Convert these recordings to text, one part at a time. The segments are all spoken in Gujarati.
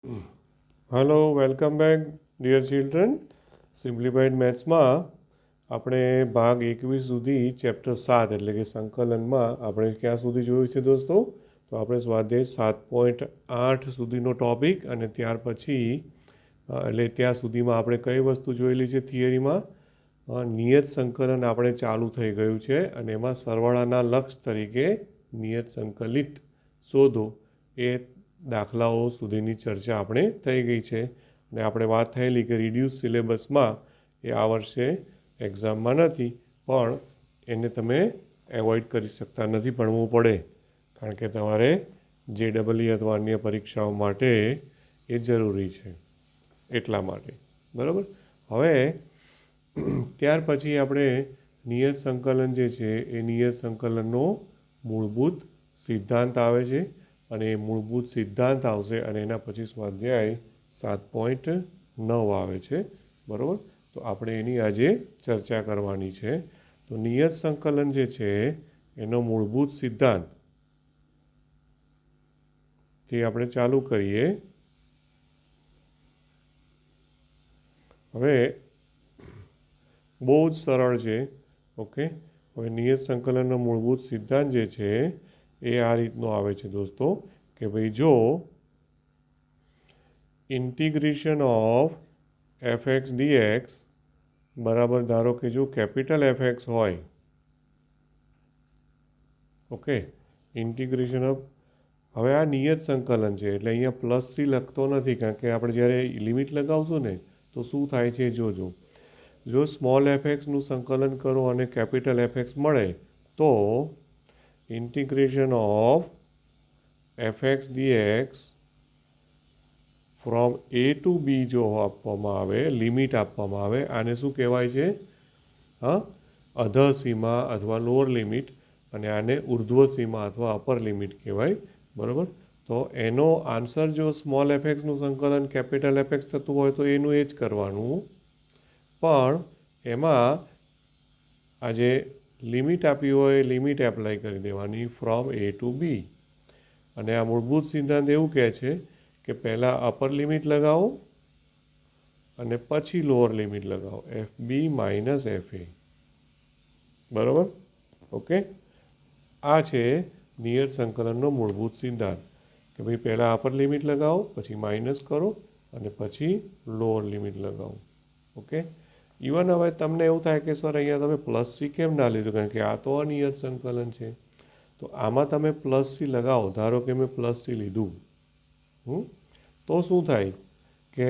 Hello welcome back dear children. Simplified મેથ્સમાં આપણે ભાગ 21 સુધી ચેપ્ટર 7 એટલે કે સંકલનમાં આપણે ક્યાં સુધી જોયું છે દોસ્તો? તો આપણે સ્વાધ્યાય 7.8 સુધીનો ટોપિક અને ત્યાર પછી એટલે ત્યાં સુધીમાં આપણે કઈ વસ્તુ જોયેલી છે થિયરીમાં? નિયત સંકલન આપણે ચાલુ થઈ ગયું છે અને એમાં સરવાળાના લક્ષ તરીકે નિયત સંકલિત શોધો એ દાખલાઓ સુધીની ચર્ચા આપણે થઈ ગઈ છે. અને આપણે વાત થયેલી કે રિડ્યુસ સિલેબસમાં એ આ વર્ષે એક્ઝામમાં નથી, પણ એને તમે એવોઇડ કરી શકતા નથી, ભણવું પડે, કારણ કે તમારે JEE અથવા અન્ય પરીક્ષાઓ માટે એ જરૂરી છે, એટલા માટે. બરાબર. હવે ત્યાર પછી આપણે નિયત સંકલન જે છે એ નિયત સંકલનનો મૂળભૂત સિદ્ધાંત આવે છે અને એ મૂળભૂત સિદ્ધાંત આવશે અને એના પછી સ્વાધ્યાય 7.9 આવે છે. બરાબર. તો આપણે એની આજે ચર્ચા કરવાની છે. તો નિયત સંકલન જે છે એનો મૂળભૂત સિદ્ધાંત તે આપણે ચાલુ કરીએ. હવે બહુ જ સરળ છે. ઓકે. હવે નિયત સંકલનનો મૂળભૂત સિદ્ધાંત જે છે એ આ રીતનો આવે છે દોસ્તો, કે ભાઈ જો ઇન્ટિગ્રેશન ઓફ fx dx બરાબર, ધારો કે જો કેપિટલ fx હોય, ઓકે, ઇન્ટિગ્રેશન ઓફ, હવે આ નિયત સંકલન છે એટલે અહીંયા પ્લસથી લખતો નથી, કારણ કે આપણે જ્યારે લિમિટ લગાવશું ને તો શું થાય છે જોજો. જો સ્મોલ એફએક્સનું સંકલન કરો અને કેપિટલ એફએક્સ મળે તો integration of fx dx from A to B જો આપવામાં આવે, લિમિટ આપવામાં આવે, આને શું કહેવાય છે? અધર સીમા અથવા લોઅર લિમિટ, અને આને ઉર્ધ્વ સીમા અથવા અપર લિમિટ કહેવાય. બરાબર. તો એનો આન્સર જો સ્મોલ એફએક્સનું સંકલન કેપિટલ એફએક્સ થતું હોય તો એનું એ જ કરવાનું, પણ એમાં આ જે લિમિટ આપી હોય લિમિટ એપ્લાય કરી દેવાની ફ્રોમ એ ટુ બી. અને આ મૂળભૂત સિદ્ધાંત એવું કહે છે કે પહેલાં અપર લિમિટ લગાવો અને પછી લોઅર લિમિટ લગાવો, F B minus F A. બરાબર. ઓકે. આ છે નિયત સંકલનનો મૂળભૂત સિદ્ધાંત, કે ભાઈ પહેલાં અપર લિમિટ લગાવો, પછી માઇનસ કરો અને પછી લોઅર લિમિટ લગાવો. ઓકે. ઇવન હવે તમને એવું થાય કે સર અહીંયા તમે પ્લસ સી કેમ ના લીધું, કારણ કે આ તો અનિયત સંકલન છે. તો આમાં તમે પ્લસ સી લગાવો, ધારો કે મેં પ્લસ સી લીધું, તો શું થાય કે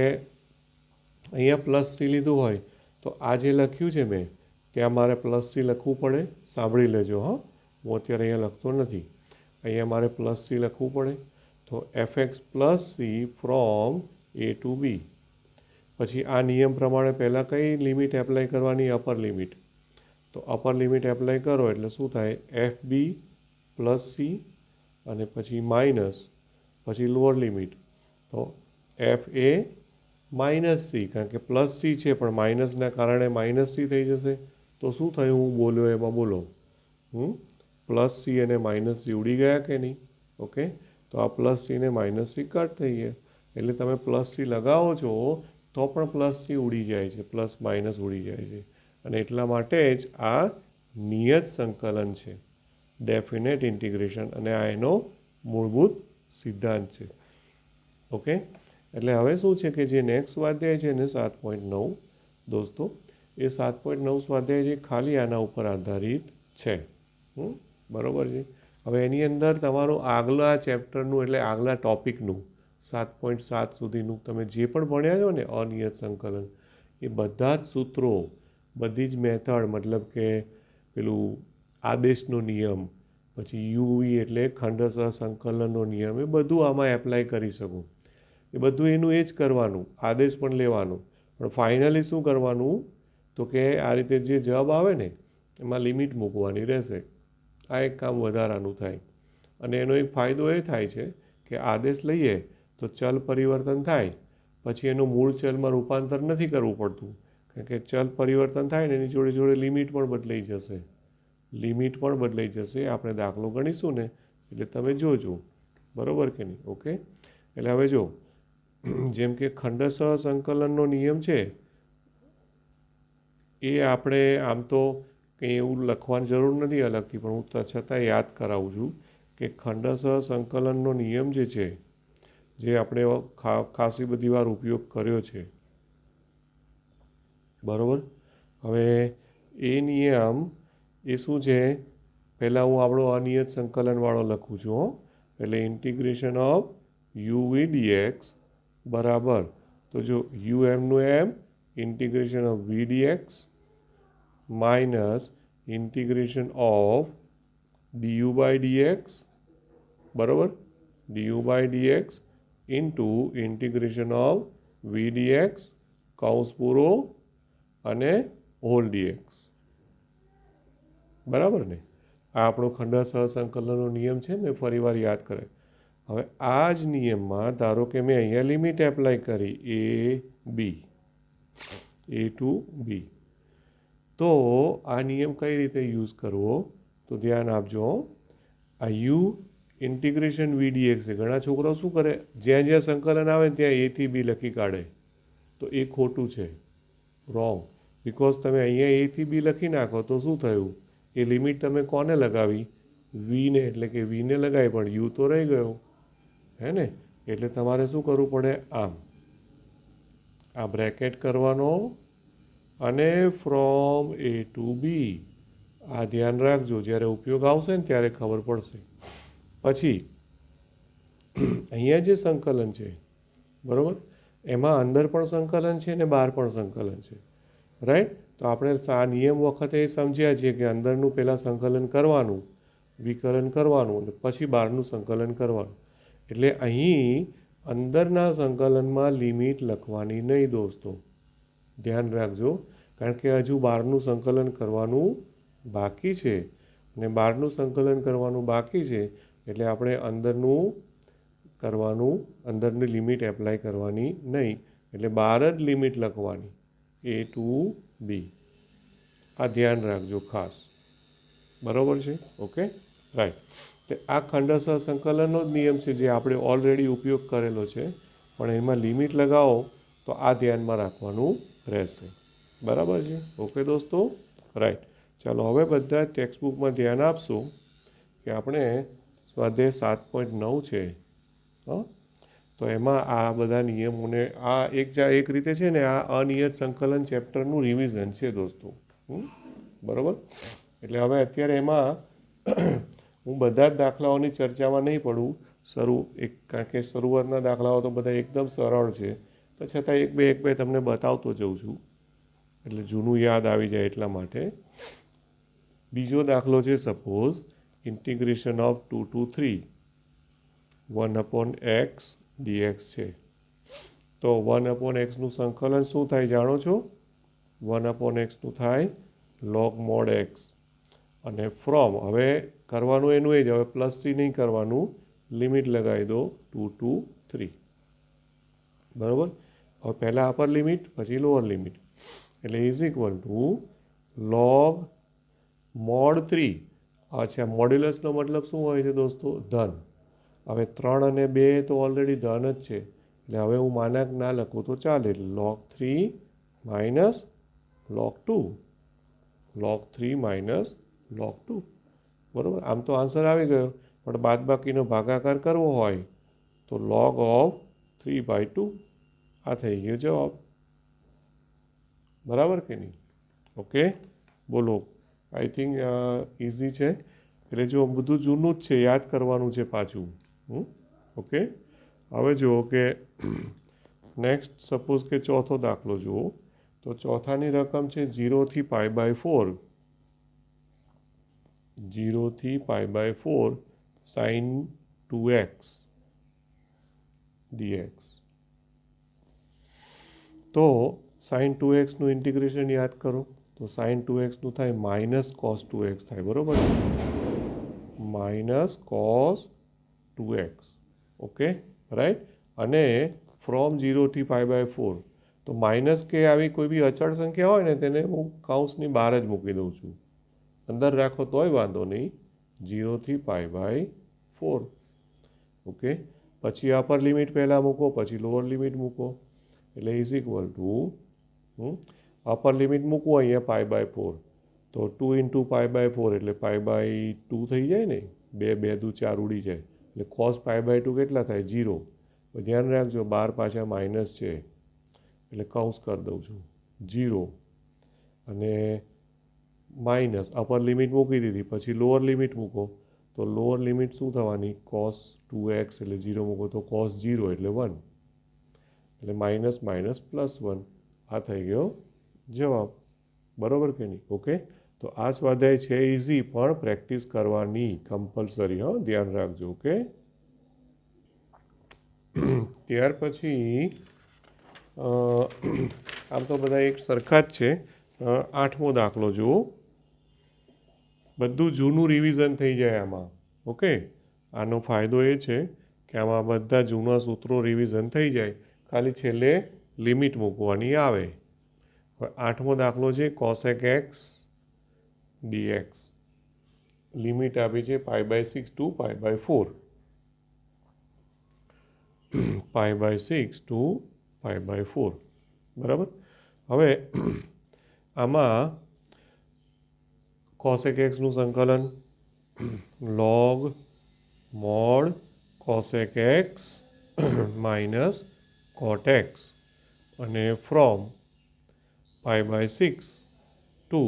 અહીંયા પ્લસ સી લીધું હોય તો આ જે લખ્યું છે મેં ત્યાં મારે પ્લસ સી લખવું પડે. સાંભળી લેજો. હું અત્યારે અહીંયા લખતો નથી, અહીંયા મારે પ્લસ સી લખવું પડે. તો fx plus C from A to B. પછી આ નિયમ પ્રમાણે પહેલાં કઈ લિમિટ એપ્લાય કરવાની? Upper limit. તો અપર લિમિટ એપ્લાય કરો એટલે શું થાય? એફ બી પ્લસ સી અને પછી માઇનસ, પછી લોઅર લિમિટ. તો એફ એ માઇનસ સી, કારણ કે પ્લસ સી છે પણ માઇનસના કારણે માઇનસ સી થઈ જશે. તો શું થયું? હું બોલ્યો એમાં બોલો. પ્લસ સી અને માઇનસ સી ઉડી ગયા કે નહીં? ઓકે. તો આ પ્લસ સી અને માઇનસ સી કટ થઈ ગયા, એટલે તમે પ્લસ સી લગાવો છો તો પણ પ્લસ સી ઉડી જાય છે, પ્લસ માઇનસ ઉડી જાય છે. અને એટલા માટે જ આ નિયત સંકલન છે, ડેફિનેટ ઇન્ટિગ્રેશન, અને આ એનો મૂળભૂત સિદ્ધાંત છે. ઓકે. એટલે હવે શું છે કે જે નેક્સ્ટ સ્વાધ્યાય છે ને 7.9 દોસ્તો, એ 7.9 સ્વાધ્યાય છે ખાલી આના ઉપર આધારિત છે. બરાબર છે. હવે એની અંદર તમારું આગલા ચેપ્ટરનું એટલે આગલા ટોપિકનું 7.7 સુધીનું તમે જે પણ ભણ્યા છો ને અનિયત સંકલન, એ બધા જ સૂત્રો, બધી જ મેથડ, મતલબ કે પેલું આદેશનો નિયમ, પછી યુવી એટલે ખંડસહ સંકલનનો નિયમ, એ બધું આમાં એપ્લાય કરી શકો. એ બધું એનું એ જ કરવાનું, આદેશ પણ લેવાનો, પણ ફાઇનલી શું કરવાનું? તો કે આ રીતે જે જવાબ આવે ને એમાં લિમિટ મૂકવાની રહેશે. આ એક કામ વધારાનું થાય. અને એનો એક ફાયદો એ થાય છે કે આદેશ લઈએ તો ચલ પરિવર્તન થાય, પછી એનું મૂળ ચલમાં રૂપાંતર નથી કરવું પડતું, કારણ કે ચલ પરિવર્તન થાય ને એની જોડે જોડે લિમિટ પણ બદલાઈ જશે. લિમિટ પણ બદલાઈ જશે. આપણે દાખલો ગણીશું ને એટલે તમે જોજો. બરાબર કે નહીં? ઓકે. એટલે હવે જો જેમ કે ખંડસહ સંકલનનો નિયમ છે એ આપણે આમ તો કંઈ એવું લખવાની જરૂર નથી અલગથી, પણ હું છતાં યાદ કરાવું છું કે ખંડસહ સંકલનનો નિયમ જે છે, જે આપણે ખાસી બધી વાર ઉપયોગ કર્યો છે, બરાબર. હવે એ નિયમ એ શું છે, પહેલાં હું આપણો અનિયત સંકલનવાળો લખું છું હો. એટલે integration of u v d x બરાબર, તો જો યુ એમનું એમ integration of v d x minus integration of d u by d x બરાબર, d u by d x into integration of v d x કૌંસ પૂરો અને હોલ ડીએક્સ, બરાબર ને. આ આપણો ખંડસહ સંકલનનો નિયમ છે. મેં ફરી વાર યાદ કરે. હવે આ જ નિયમમાં ધારો કે મેં અહીંયા લિમિટ એપ્લાય કરી એ ટુ બી, તો આ નિયમ કઈ રીતે યુઝ કરવો, તો ધ્યાન આપજો. આ યુ ઇન્ટિગ્રેશન વી ડીએક્સ છે. ઘણા છોકરાઓ શું કરે, જ્યાં જ્યાં સંકલન આવે ત્યાં એ થી બી લખી કાઢે, તો એ ખોટું છે, રોંગ. બિકોઝ તમે અહીંયા એ થી બી લખી નાખો તો શું થયું, એ લિમિટ તમે કોને લગાવી, વીને, એટલે કે વીને લગાવી, પણ યુ તો રહી ગયો, હે ને. એટલે તમારે શું કરવું પડે, આમ આ બ્રેકેટ કરવાનો અને ફ્રોમ એ ટુ બી. આ ધ્યાન રાખજો, જ્યારે ઉપયોગ આવશે ને ત્યારે ખબર પડશે. પછી અહીંયા જે સંકલન છે, બરાબર, એમાં અંદર પણ સંકલન છે ને બહાર પણ સંકલન છે, રાઈટ. તો આપણે આ નિયમ વખતે સમજ્યા છીએ કે અંદરનું પહેલાં સંકલન કરવાનું, વિકલન કરવાનું, અને પછી બહારનું સંકલન કરવાનું. એટલે અહીં અંદરના સંકલનમાં લિમિટ લખવાની નહીં દોસ્તો, ધ્યાન રાખજો. કારણ કે હજુ બહારનું સંકલન કરવાનું બાકી છે, અને બહારનું સંકલન કરવાનું બાકી છે, એટલે આપણે અંદરનું કરવાનું, અંદરની લિમિટ એપ્લાય કરવાની નહીં. એટલે બહાર જ લિમિટ લખવાની, એ ટુ બી. આ ધ્યાન રાખજો ખાસ, બરાબર છે. Okay, right. તો આ ખંડસહ સંકલનનો જ નિયમ છે, જે આપણે ઓલરેડી ઉપયોગ કરેલો છે, પણ એમાં લિમિટ લગાવો તો આ ધ્યાનમાં રાખવાનું રહેશે, બરાબર છે. ઓકે દોસ્તો, રાઈટ. ચાલો હવે બધા ટેક્સ્ટબુકમાં ધ્યાન આપશો કે આપણે સ્વાધ્યાય 7.9 છે, તો એમાં આ બધા નિયમોને આ એક રીતે છે ને, આ અનિયત સંકલન ચેપ્ટરનું રિવિઝન છે દોસ્તો, બરાબર. એટલે હવે અત્યારે એમાં હું બધા જ દાખલાઓની ચર્ચામાં નહીં પડું, કારણ કે શરૂઆતના દાખલાઓ તો બધા એકદમ સરળ છે, તો છતાં એક બે તમને બતાવતો જઉં છું, એટલે જૂનું યાદ આવી જાય એટલા માટે. બીજો દાખલો છે, suppose integration of 2 to 3 1/x dx છે. તો 1/xનું સંકલન શું થાય જાણો છો, 1/xનું થાય log mod x, અને ફ્રોમ, હવે કરવાનું એનું એ જ, હવે પ્લસ સી નહીં કરવાનું, લિમિટ લગાવી દો 2 to 3, બરાબર. હવે પહેલાં અપર લિમિટ પછી લોઅર લિમિટ, એટલે is equal to log mod 3. અચ્છા, મોડ્યુલસનો મતલબ શું હોય છે દોસ્તો, ધન. હવે 3 અને 2 તો ઓલરેડી ધન જ છે, એટલે હવે હું માનાક ના લખું તો ચાલે, log 3 minus log 2, log 3 minus log 2, બરાબર. આમ તો આન્સર આવી ગયો, પણ બાદબાકીનો ભાગાકાર કરવો હોય તો log ઓફ 3/2, આ થઈ ગયો જવાબ, બરાબર કે નહીં. ઓકે, બોલો. આઈ થિંક ઇઝી છે. એટલે જો બધું જૂનું જ છે, યાદ કરવાનું છે પાછું. ઓકે, હવે જુઓ કે નેક્સ્ટ સપોઝ કે ચોથો દાખલો જુઓ, તો ચોથાની રકમ છે 0 થી π/4, 0 થી π/4 sin 2x dx. તો sin 2xનું ઇન્ટિગ્રેશન યાદ કરો, તો sin 2xનું થાય માઇનસ cos 2x થાય, બરાબર, minus cos 2x. Okay, right. અને ફ્રોમ 0 થી π/4, તો માઇનસ કે આવી કોઈ બી અચળ સંખ્યા હોય ને તેને હું કૌંસની બહાર જ મૂકી દઉં છું, અંદર રાખો તોય વાંધો નહીં, 0 થી π/4. ઓકે, પછી અપર લિમિટ પહેલાં મૂકો, પછી લોઅર લિમિટ મૂકો, એટલે is equal to upper limit મૂકવું અહીંયા π/4, તો 2 × π/4 એટલે π/2 થઈ જાય ને, 2 2 દુ 4 ઉડી જાય, એટલે cos π/2 કેટલા થાય? 0. ધ્યાન રાખજો, 12 પાછા માઇનસ છે એટલે કૌંસ કરી દઉં છું 0, અને માઇનસ અપર લિમિટ મૂકી દીધી, પછી લોઅર લિમિટ મૂકો, તો લોઅર લિમિટ શું થવાની? cos 2x એટલે 0 મૂકો તો cos 0 એટલે 1, એટલે માઇનસ માઇનસ +1. આ થઈ ગયો જવાબ. બરાબર કે નહીં? ઓકે, તો આ સ્વાધ્યાય છે ઇઝી, પણ પ્રેક્ટિસ કરવાની કમ્પલસરી, ધ્યાન રાખજો. ઓકે, ત્યાર પછી આમ તો બધા એક સરખા જ છે. 8મો દાખલો જુઓ. બધું જૂનું રિવિઝન થઈ જાય આમાં. ઓકે, આનો ફાયદો એ છે કે આમાં બધા જૂના સૂત્રો રિવિઝન થઈ જાય, ખાલી છેલ્લે લિમિટ મૂકવાની આવે. હવે 8મો દાખલો છે cosec x dx. લિમિટ આપી છે π/6 to π/4. π/6 to π/4. બરાબર. હવે આમાં cosec x નું સંકલન log mod cosec x minus cot x, અને ફ્રોમ π/6 to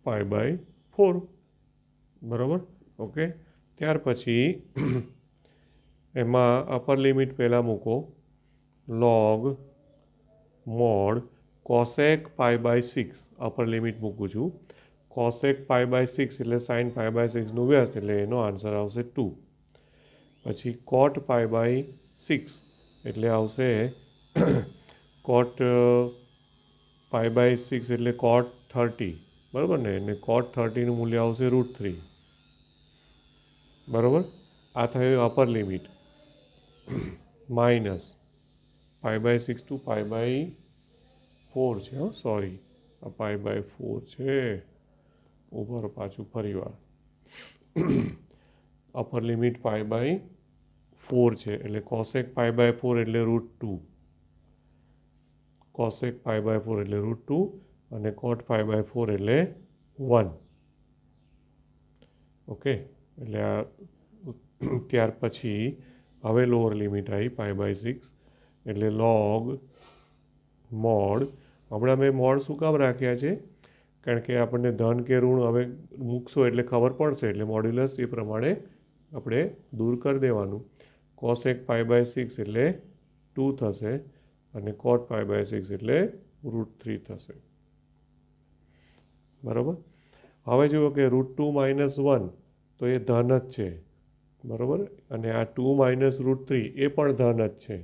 π/4. બરાબર. ઓકે, ત્યાર પછી એમાં અપર લિમિટ પહેલાં મૂકો, log mod cosec π/6 upper limit મૂકું છું. cosec π/6 એટલે sin π/6 નું વ્યસ્ત, એટલે એનો આન્સર આવશે 2. પછી cot π/6 એટલે આવશે cot π/6 એટલે cot 30. બરાબર ને, એટલે cot 30 નું મૂલ્ય આવશે √3. બરાબર. આ થયું અપર લિમિટ. માઇનસ π/6 to π/4 છે, સોરી, આ π/4 છે. ઉપર પાછું ફરીવાર અપર લિમિટ π/4 છે, એટલે cosec π/4 એટલે √2, cosec π/4 એટલે √2, અને cot π/4 એટલે 1. ઓકે, એટલે આ ત્યાર પછી હવે લોઅર લિમિટ આવી π/6, એટલે log mod. હમણાં મેં મોડ શું કામ રાખ્યા છે? કારણ કે આપણને ધન કે ઋણ હવે મૂકશો એટલે ખબર પડશે, એટલે મોડ્યુલસ એ પ્રમાણે આપણે દૂર કરી દેવાનું. cosec π/6 એટલે 2 થશે, અને cot π/6 એટલે √3 થશે. બરાબર. હવે જુઓ કે √2 - 1 તો એ ધન જ છે. બરાબર, અને આ 2 - √3 એ પણ ધન જ છે,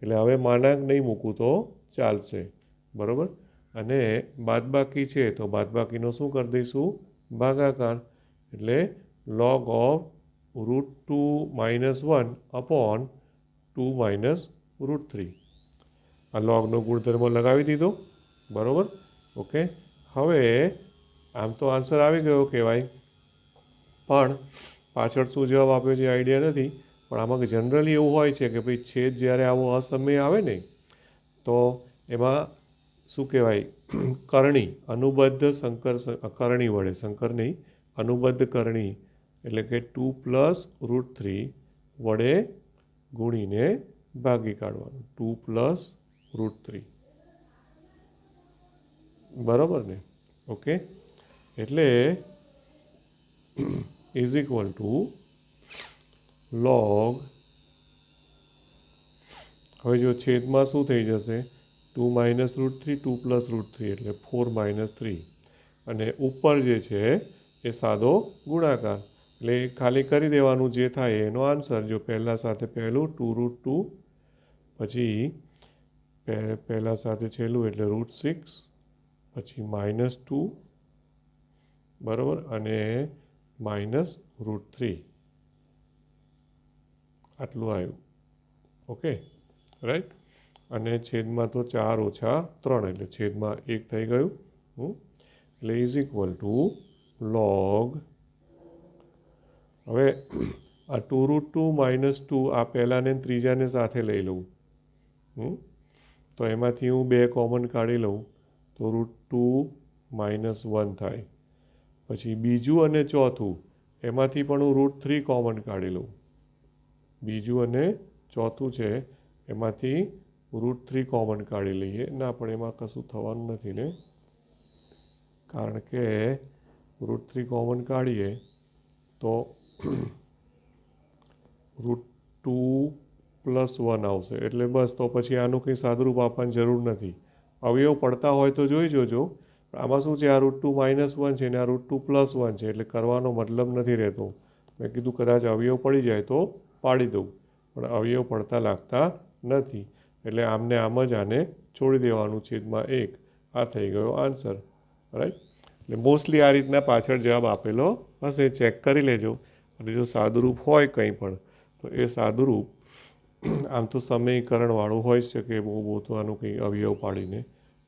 એટલે હવે માનાંક નહીં મૂકું તો ચાલશે. બરાબર. અને બાદબાકી છે તો બાદબાકીનો શું કરી દઈશું? ભાગાકાર. એટલે log of √2 - 1 upon 2 - √3. આ લોગનો ગુણધર્મ લગાવી દીધો. બરાબર. ઓકે, હવે આમ તો આન્સર આવી ગયો કહેવાય, પણ પાછળ શું જવાબ આપ્યો છે આઈડિયા નથી. પણ આમાં જનરલી એવું હોય છે કે ભાઈ છેદ જ્યારે આવો અસમય આવે ને, તો એમાં શું કહેવાય, કરણી, અનુબદ્ધ કરણી વડે, સંકર નહીં, અનુબદ્ધ કરણી, એટલે કે 2 + √3 વડે ગુણીને ભાગી કાઢવાનું. 2 + √3. બરાબર ને? ઓકે, એટલે ઇઝ ઇક્વલ ટુ log, હવે જો છેદમાં શું થઈ જશે? 2 - √3, 2 + √3 એટલે 4 - 3, અને ઉપર જે છે એ સાદો ગુણાકાર, એટલે ખાલી કરી દેવાનું, જે થાય એનો આન્સર. જો પહેલાં સાથે પહેલું 2 √2, પછી પહેલાં સાથે છેલ્લું એટલે √6, પછી -2, બરાબર, અને -√3. આટલું આવ્યું. Okay, right. અને છેદમાં તો 4 - 3 એટલે છેદમાં 1 થઈ ગયું. એટલે ઇઝ ઇક્વલ ટુ log. હવે આ 2√2 - 2 આ પહેલાંને ત્રીજાને સાથે લઈ લઉં. તો એમાંથી હું 2 કોમન કાઢી લઉં તો √2 - 1 થાય. પછી બીજું અને ચોથું એમાંથી પણ હું √3 કોમન કાઢી લઉં. બીજું અને ચોથું છે એમાંથી √3 કોમન કાઢી લઈએ. ના, પણ એમાં કશું થવાનું નથી ને, કારણ કે √3 કોમન કાઢીએ તો √2 + 1 આવશે. એટલે બસ, તો પછી આનું કંઈ સાદુરૂપ આપવાની જરૂર નથી. અવયવ પડતા હોય તો જોઈ જોજો. આમાં શું છે, આ √2 - 1 છે ને આ √2 + 1 છે, એટલે કરવાનો મતલબ નથી રહેતો. મેં કીધું કદાચ અવયવ પડી જાય તો પાડી દઉં, પણ અવયવ પડતા લાગતા નથી. એટલે આમને આમ જ આને છોડી દેવાનું, છેદમાં 1. આ થઈ ગયો આન્સર. રાઈટ. એટલે મોસ્ટલી આ રીતના પાછળ જવાબ આપેલો હશે, ચેક કરી લેજો. અને જો સાદુરૂપ હોય કંઈ પણ તો એ સાદુરૂપ આમ તો સમીકરણવાળું હોઈ શકે, બહુ તો આનું કંઈ અવયવ પાડીને,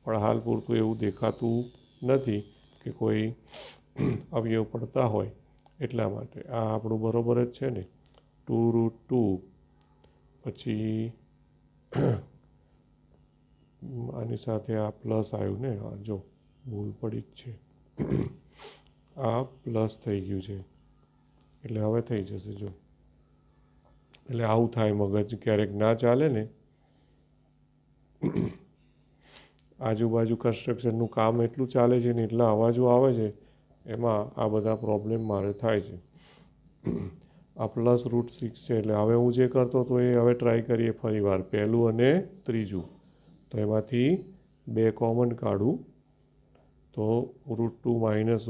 પણ હાલ પૂરતું એવું દેખાતું નથી કે કોઈ અવયવ પડતા હોય, એટલા માટે આ આપણું બરોબર જ છે ને. 2√2 પછી આની સાથે આ પ્લસ આવ્યું ને, હા જો ભૂલ પડી જ છે, આ પ્લસ થઈ ગયું છે, એટલે હવે થઈ જશે જો. એટલે આવું થાય, મગજ ક્યારેક ના ચાલે ને, આજુબાજુ કન્સ્ટ્રક્શનનું કામ એટલું ચાલે છે ને, એટલા અવાજો આવે છે, એમાં આ બધા પ્રોબ્લેમ મારે થાય છે. આ +√6 છે, એટલે હવે હું જે કરતો હતો એ હવે ટ્રાય કરીએ ફરી વાર. પહેલું અને ત્રીજું, તો એમાંથી 2 કોમન કાઢું તો √2 -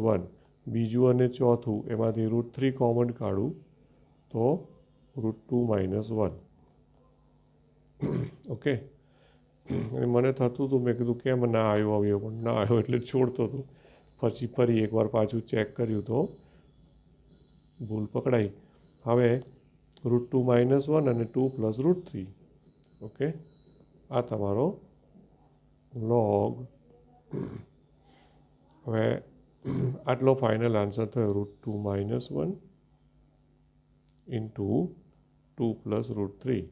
1. બીજું અને ચોથું એમાંથી √3 કોમન કાઢું તો √2 - 1. ઓકે. અને મને થતું હતું, મેં કીધું કેમ ના આવ્યો અવયવ, પણ ના આવ્યો એટલે છોડતો હતો. પછી ફરી એકવાર પાછું ચેક કર્યું તો ભૂલ પકડાઈ. હવે √2 - 1 અને 2 + √3. ઓકે, આ તમારો લોગ. હવે આટલો ફાઇનલ આન્સર થયો, √2 - 1 × 2 + √3.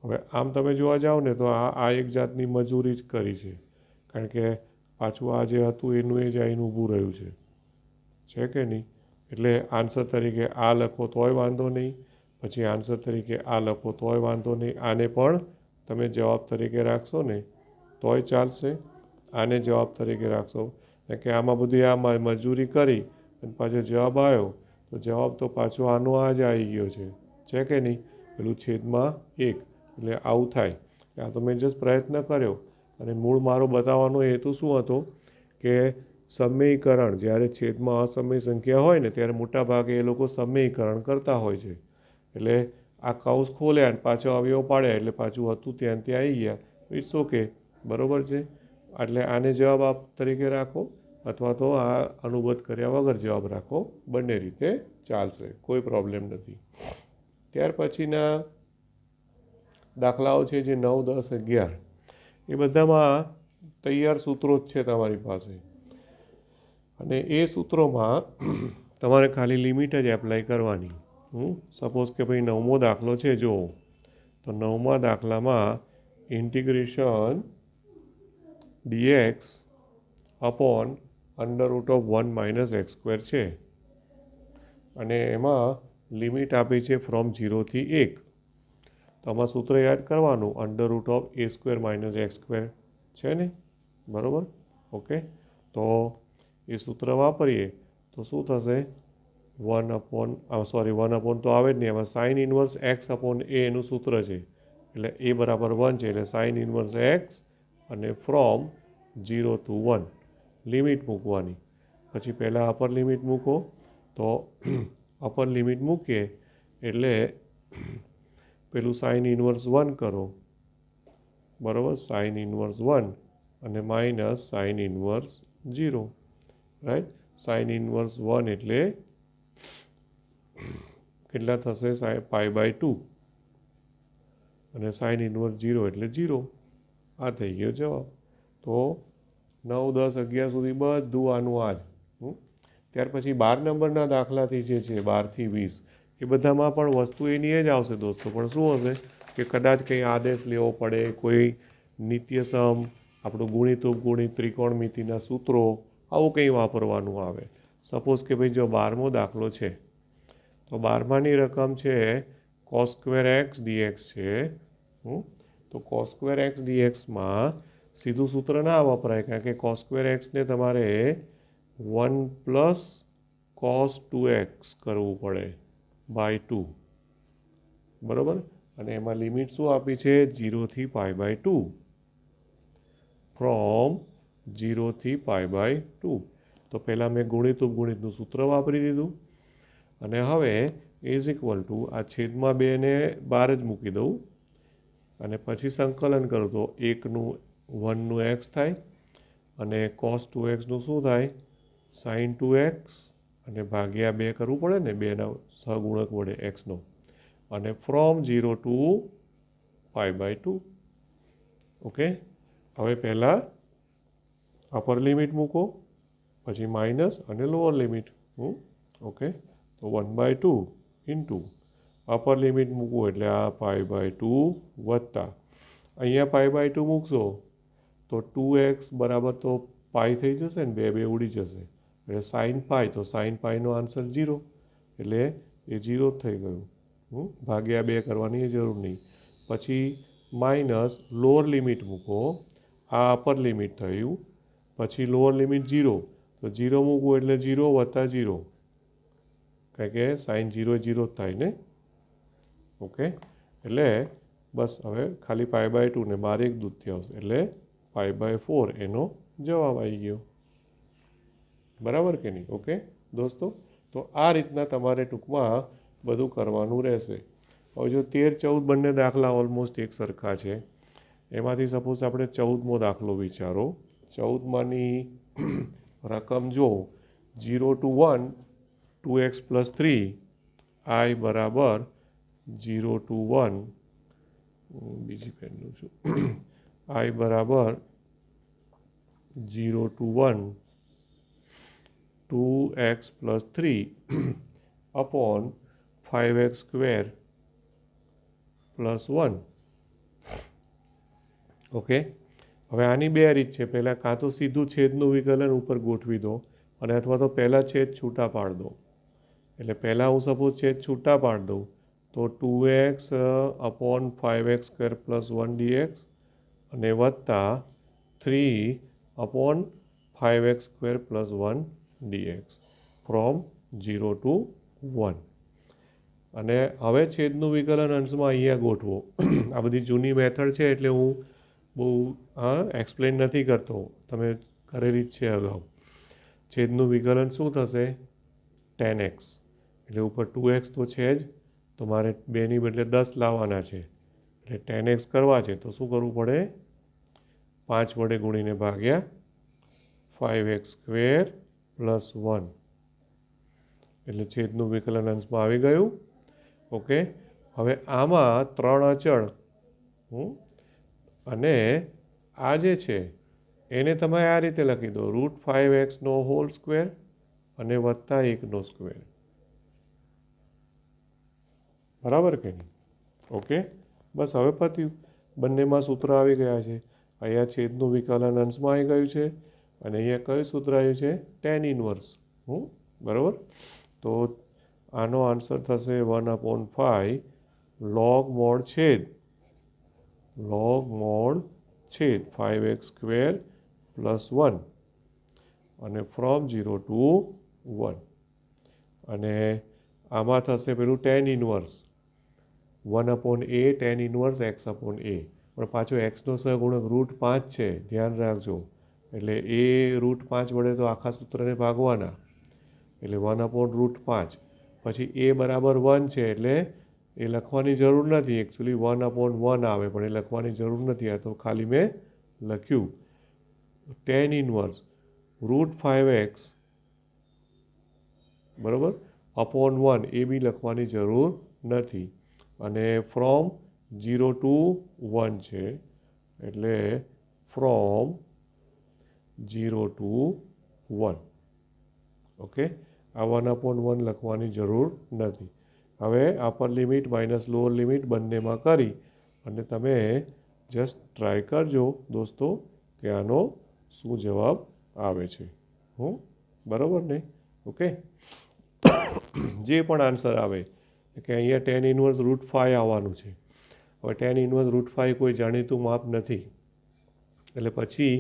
હવે આમ તમે જોવા જાઓ ને તો આ એક જાતની મજૂરી જ કરી છે, કારણ કે પાછું આ જે હતું એનું એ જ આવીને ઊભું રહ્યું છે કે નહીં. એટલે આન્સર તરીકે આ લખો તોય વાંધો નહીં, પછી આન્સર તરીકે આ લખો તોય વાંધો નહીં. આને પણ તમે જવાબ તરીકે રાખશો ને તોય ચાલશે, આને જવાબ તરીકે રાખશો, કારણ કે આમાં બધી આ મજૂરી કરી અને પાછો જવાબ આવ્યો, તો જવાબ તો પાછો આનો આ જ આવી ગયો છે કે નહીં, પેલું છેદમાં 1. એટલે આવું થાય. આ તો મેં જસ્ટ પ્રયત્ન કર્યો, અને મૂળ મારો બતાવવાનો હેતુ શું હતો કે સમીકરણ જ્યારે છેદમાં અસમય સંખ્યા હોય ને ત્યારે મોટાભાગે એ લોકો સમીકરણ કરતા હોય છે. એટલે આ કૌંસ ખોલ્યા અને પાછો અવયવ પાડ્યા, એટલે પાછું હતું ત્યાં આવી ગયા. ઇટ્સ ઓકે, બરાબર છે. એટલે આને જવાબ તરીકે રાખો, અથવા તો આ અનુબદ્ધ કર્યા વગર જવાબ રાખો, બંને રીતે ચાલશે, કોઈ પ્રોબ્લેમ નથી. ત્યાર પછીના દાખલાઓ છે જે 9, 10, 11, એ બધામાં તૈયાર સૂત્રો જ છે તમારી પાસે, અને એ સૂત્રોમાં તમારે ખાલી લિમિટ જ એપ્લાય કરવાની. સપોઝ કે ભાઈ 9મો દાખલો છે, જો તો 9મા દાખલામાં ઇન્ટિગ્રેશન dx upon √1 - x². છે, અને એમાં લિમિટ આપી છે ફ્રોમ 0 થી 1. તો આમાં સૂત્ર યાદ કરવાનું, √a² - x² છે ને, બરાબર. ઓકે, તો એ સૂત્ર વાપરીએ તો શું થશે, 1 તો આવે જ નહીં, એમાં sin inverse x/a એનું સૂત્ર છે, એટલે a = 1 છે, એટલે sin inverse x અને ફ્રોમ 0 to 1 લિમિટ મૂકવાની. પછી પહેલાં અપર લિમિટ મૂકો, તો અપર લિમિટ મૂકીએ એટલે પેલું sin inverse 1 કરો, બરાબર, sin inverse 1 અને minus sin inverse 0. Right. sin inverse 1 એટલે કેટલા થશે, π/2, અને sin inverse 0 એટલે 0. આ થઈ ગયો જવાબ. તો 9, 10, 11 સુધી બધું આનું આ જ. ત્યાર પછી 12 નંબરના દાખલાથી જે છે, 12 થી 20, એ બધામાં પણ વસ્તુ એની જ આવશે દોસ્તો, પણ શું હશે કે કદાચ કંઈ આદેશ લેવો પડે, કોઈ નિત્યસમ, આપણું ગુણિત ઉપગુણિત, ત્રિકોણમિતિના સૂત્રો, આવું કંઈ વાપરવાનું આવે. સપોઝ કે ભાઈ જો 12મો દાખલો છે, તો 12માની રકમ છે cos સ્ક્વેર એક્સ ડીએક્સ છે. તો cos સ્ક્વેર એક્સ ડીએક્સમાં સીધું સૂત્ર ના વપરાય, કારણ કે cos સ્ક્વેર એક્સને તમારે 1 પ્લસ cos 2x કરવું પડે બાય 2, બરાબર. અને એમાં લિમિટ શું આપી છે? 0 થી π/2, ફ્રોમ 0 થી π/2. તો પહેલાં મેં ગુણિત ઉપગુણિતનું સૂત્ર વાપરી દીધું, અને હવે ઇઝ ઇક્વલ ટુ આ છેદમાં 2ને બહાર જ મૂકી દઉં, અને પછી સંકલન કરું તો 1નું એક્સ થાય, અને cos 2xનું શું થાય? sin 2x, અને ભાગ્યા 2 કરવું પડે ને, 2ના સહગુણક વડે એક્સનો, અને ફ્રોમ 0 ટુ π/2. ઓકે. હવે પહેલાં અપર લિમિટ મૂકો, પછી માઇનસ અને લોઅર લિમિટ. ઓકે. તો 1/2 ઇન્ટુ અપર લિમિટ મૂકવું એટલે આ π/2 વત્તા અહીંયા π/2 મૂકશો તો 2x બરાબર તો પાઈ થઈ જશે ને, 2 ઉડી જશે, એટલે sin π, તો sin πનો આન્સર 0, એટલે એ 0 જ થઈ ગયું. ભાગ્યા 2 કરવાની જરૂર નહીં. પછી માઇનસ લોઅર લિમિટ મૂકો, આ અપર લિમિટ થયું, પછી લોઅર લિમિટ 0, તો 0 મૂકવું એટલે 0 વત્તા 0, કારણ કે sin 0 0 જ થાય ને. ઓકે. એટલે બસ હવે ખાલી π/2 ને 12 1/2, એટલે π/4 એનો જવાબ આવી ગયો. બરાબર કે નહીં? ઓકે દોસ્તો, તો આ રીતના તમારે ટૂંકમાં બધું કરવાનું રહેશે. હવે જો 13 14 બંને દાખલા ઓલમોસ્ટ એક સરખા છે, એમાંથી સપોઝ આપણે 14મો દાખલો વિચારો. 14માની રકમ જો 0 to 1 2x + 3 i બરાબર 0 to 1, બીજી પેન લઉં છું, i બરાબર 0 to 1 2x + 3 upon 5x square plus 1. Okay. હવે આની બે રીત છે. પહેલાં કાં તો સીધું છેદનું વિકલન ઉપર ગોઠવી દો, અને અથવા તો પહેલાં છેદ છૂટા પાડી દો. એટલે પહેલાં હું સપોઝ છેદ છૂટા પાડી દઉં તો 2x upon 5x square plus 1 dx, અને વત્તા 3 upon 5x square plus 1 dx from 0 to 1. અને હવે છેદનું વિકલન અંશમાં અહીંયા ગોઠવો. આ બધી જૂની મેથડ છે, એટલે હું બહુ એક્સપ્લેન નથી કરતો, તમે કરેલી જ છે અગાઉ. છેદનું વિકલન શું થશે? 10x, એટલે ઉપર 2x તો છે જ, તો મારે 2ની બદલે 10 લાવવાના છે, એટલે 10x કરવા છે તો શું કરવું પડે? 5 વડે ગુણીને ભાગ્યા 5x સ્ક્વેર પ્લસ 1, એટલે છેદનું વિકલન અંશમાં આવી ગયું. ઓકે. હવે આમાં 3 અચળ, અને આ જે છે એને તમે આ રીતે લખી દો, √5x² અને વત્તા 1². બરાબર કે નહીં? ઓકે. બસ હવે પત્યું. બંનેમાં સૂત્ર આવી ગયા છે. અહીંયા છેદનું વિકલન અંશમાં આવી ગયું છે, અને અહીંયા કયું સૂત્ર આવ્યું છે? tan inverse. બરાબર. તો આનો આન્સર થશે 1/5 log mod છેદ 5x² પ્લસ 1, અને ફ્રોમ 0 to 1. અને આમાં થશે પેલું tan inverse 1/a tan inverse x/a, પણ પાછો એક્સનો સહગુણક √5 છે, ધ્યાન રાખજો. એટલે એ √5 વડે તો આખા સૂત્રને ભાગવાના, એટલે 1/√5. પછી a બરાબર 1 છે, એટલે એ લખવાની જરૂર નથી. એકચ્યુઅલી 1/1 આવે, પણ એ લખવાની જરૂર નથી. આ તો ખાલી મેં લખ્યું. tan ઇન્વર્સ √5x બરાબર અપોન 1, એ બી લખવાની જરૂર નથી. અને ફ્રોમ 0 to 1 છે, એટલે ફ્રોમ 0 to 1. ઓકે. આ 1/1 લખવાની જરૂર નથી. હવે upper limit minus lower limit બંનેમાં કરી અને તમે જસ્ટ ટ્રાય કરજો દોસ્તો કે આનો શું જવાબ આવે છે. બરાબર ને? ઓકે. જે પણ આન્સર આવે કે અહીંયા ટેન ઇનવર્સ √5 આવવાનું છે. હવે ટેન ઇનવર્સ √5 કોઈ જાણીતું માપ નથી, એટલે પછી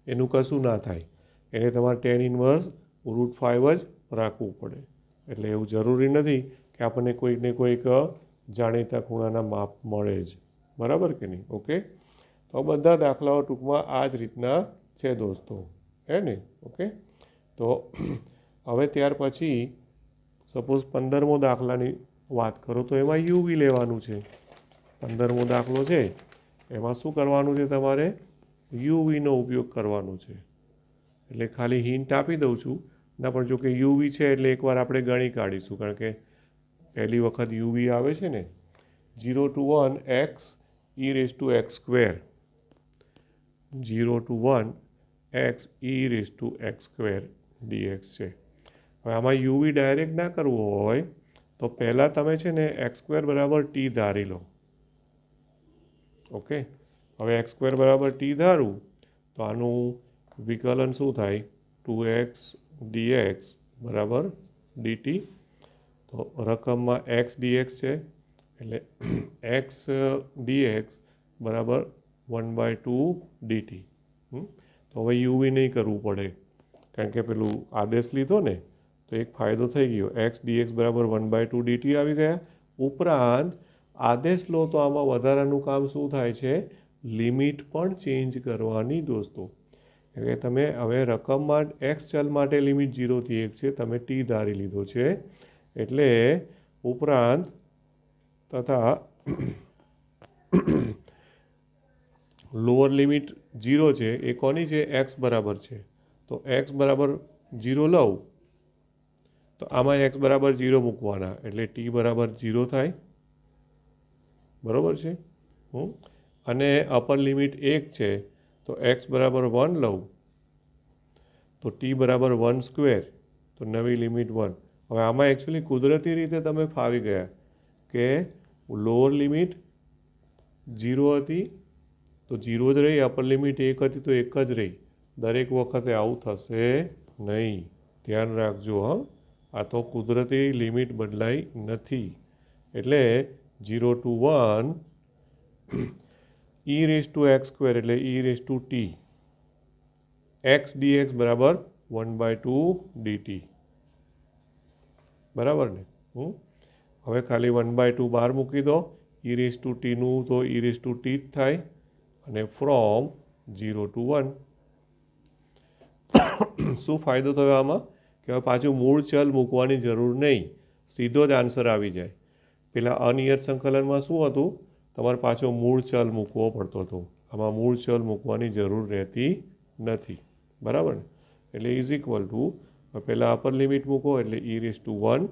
એનું કશું ના થાય. એને તમારે ટેન ઇનવર્સ √5 જ રાખવું પડે. એટલે એવું જરૂરી નથી કે આપણને કોઈકને કોઈક જાણીતા ખૂણાના માપ મળે જ. બરાબર કે નહીં? ઓકે. તો બધા દાખલાઓ ટૂંકમાં આ જ રીતના છે દોસ્તો, હે ને? ઓકે. તો હવે ત્યાર પછી સપોઝ 15મો દાખલાની વાત કરો તો એમાં યુવી લેવાનું છે. 15મો દાખલો છે એમાં શું કરવાનું છે? તમારે યુવીનો ઉપયોગ કરવાનો છે. એટલે ખાલી હિન્ટ આપી દઉં છું. ના, પણ જો કે યુવી છે એટલે એકવાર આપણે ગણી કાઢીશું, કારણ કે પહેલી વખત યુવી આવે છે ને. 0 to 1 x e⁻x². 0 to 1 x e⁻x² dx છે. હવે આમાં યુવી ડાયરેક્ટ ના કરવું હોય તો પહેલાં તમે છે ને x² બરાબર t ધારી લો. ઓકે. હવે x² બરાબર t ધારું તો આનું વિકલન શું થાય? 2x dx બરાબર dt. તો રકમમાં x dx છે એટલે x dx બરાબર 1/2 dt. તો હવે યુવી નહીં કરવું પડે, કારણ કે પેલું આદેશ લીધો ને તો એક ફાયદો થઈ ગયો. x dx બરાબર 1/2 dt આવી ગયા. ઉપરાંત આદેશ લો તો આમાં વધારાનું કામ શું થાય છે? લિમિટ પણ ચેન્જ કરવાની દોસ્તો. એટલે તમે હવે રકમમાં x ચલ માટે લિમિટ 0 થી 1 છે, તમે t ધારી લીધો છે. એટલે ઉપરાંત તથા લોઅર લિમિટ 0 છે એ કોની છે? x બરાબર છે. તો x બરાબર 0 લઉં તો આમાં x બરાબર 0 મૂકવાના એટલે t બરાબર 0 થાય. બરાબર છે? અને અપર લિમિટ 1 છે તો x બરાબર 1 લઉં તો t બરાબર 1². તો નવી લિમિટ 1. હવે આમાં એકચ્યુઅલી કુદરતી રીતે તમે ફાવી ગયા કે લોઅર લિમિટ 0 હતી તો 0 જ રહી, અપર લિમિટ 1 હતી તો 1 જ રહી. દરેક વખતે આવું થશે નહીં, ધ્યાન રાખજો. આ તો કુદરતી લિમિટ બદલાઈ નથી. એટલે 0 to 1 e⁻x² એટલે e⁻t x dx બરાબર 1/2 dt. બરાબર ને? હવે ખાલી 1/2 બહાર મૂકી દો. e⁻t નું તો e⁻t જ થાય. અને ફ્રોમ 0 to 1 શું ફાયદો થયો આમાં? કે હવે પાછું મૂળ ચલ મૂકવાની જરૂર નહીં, સીધો જ આન્સર આવી જાય. પેલા અનિયત સંકલનમાં શું હતું? તમારે પાછો મૂળ ચલ મૂકવો પડતો હતો. આમાં મૂળ ચલ મૂકવાની જરૂર રહેતી નથી. બરાબર ને? એટલે = પહેલાં અપર લિમિટ મૂકો એટલે e⁻1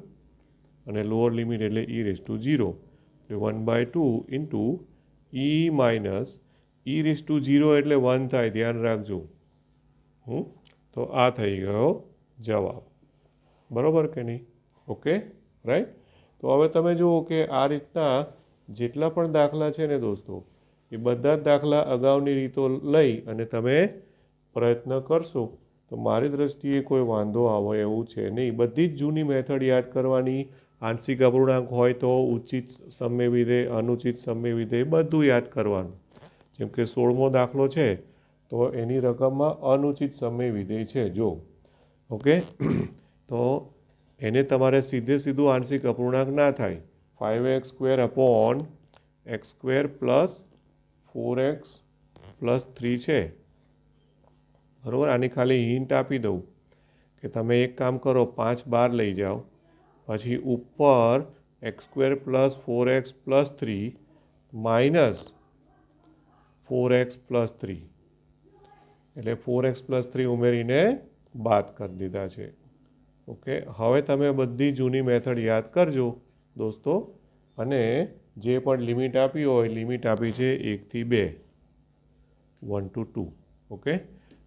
અને લોઅર લિમિટ એટલે e⁻0. એટલે 1/2 ઇન્ટુ e માઇનસ e⁻0 એટલે 1 થાય, ધ્યાન રાખજો. તો આ થઈ ગયો જવાબ. બરાબર કે નહીં? Okay, right. તો હવે તમે જુઓ કે આ રીતના જેટલા પણ દાખલા છે ને દોસ્તો, એ બધા જ દાખલા અગાઉની રીતો લઈ અને તમે પ્રયત્ન કરશો તો મારી દૃષ્ટિએ કોઈ વાંધો આવે એવું છે નહીં. બધી જ જૂની મેથડ યાદ કરવાની. આંશિક અપૂર્ણાંક હોય તો ઉચિત સમય વિધેય, અનુચિત સમય વિધેય બધું યાદ કરવાનું. જેમ કે 16મો દાખલો છે તો એની રકમમાં અનુચિત સમય વિધેય છે જો. ઓકે. તો એને તમારે સીધું આંશિક અપૂર્ણાંક ના થાય. 5x² upon x² plus 4x plus 3 છે. બરાબર? આની ખાલી હિન્ટ આપી દઉં કે તમે એક કામ કરો, 5 બહાર લઈ જાઓ, પછી ઉપર x² plus 4x plus 3 minus 4x plus 3 એટલે 4x પ્લસ 3 ઉમેરીને બાદ કરી દીધા છે. ઓકે. હવે તમે બધી જૂની મેથડ યાદ કરજો દોસ્તો. અને જે પણ લિમિટ આપી હોય, લિમિટ આપી છે 1 થી 2, 1 to 2. ઓકે.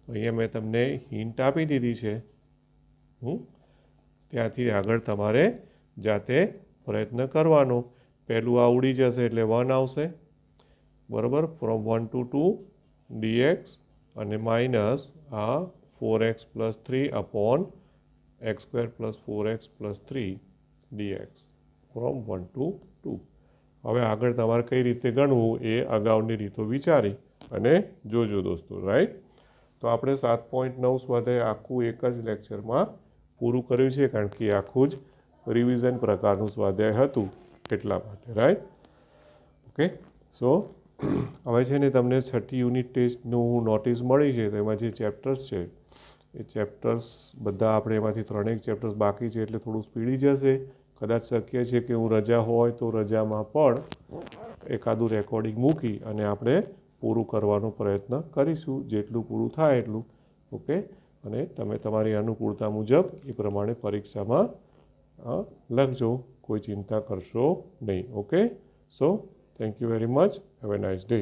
તો અહીંયા મેં તમને હિન્ટ આપી દીધી છે. ત્યાંથી આગળ તમારે જાતે પ્રયત્ન કરવાનો. પહેલું આ ઉડી જશે એટલે 1 આવશે, બરાબર. ફ્રોમ 1 to 2 dx અને માઇનસ આ 4x + 3 upon x² + 4x + 3 dx from 1 to 2. હવે આગળ તમારે કઈ રીતે ગણવું એ અગાઉની રીતો વિચારી અને જોજો દોસ્તો, રાઈટ. તો આપણે 7.9 સ્વાધ્યાય આખું એક જ લેક્ચરમાં પૂરું કર્યું છે, કારણ કે આખું જ રિવિઝન પ્રકારનું સ્વાધ્યાય હતું એટલા માટે, રાઈટ. ઓકે. સો હવે છે ને તમને 6ઠ્ઠી યુનિટ ટેસ્ટનું નોટિસ મળી છે. તો એમાં જે ચેપ્ટર્સ છે એ ચેપ્ટર્સ બધા આપણે એમાંથી 3 ચેપ્ટર્સ બાકી છે, એટલે થોડું સ્પીડી જશે. કદાચ શક્ય છે કે હું રજા હોય તો રજામાં પણ એકાદું રેકોર્ડિંગ મૂકી અને આપણે પૂરું કરવાનો પ્રયત્ન કરીશું, જેટલું પૂરું થાય એટલું. ઓકે. અને તમે તમારી અનુકૂળતા મુજબ એ પ્રમાણે પરીક્ષામાં લખજો, કોઈ ચિંતા કરશો નહીં. Okay. So thank you very much. Have a nice day.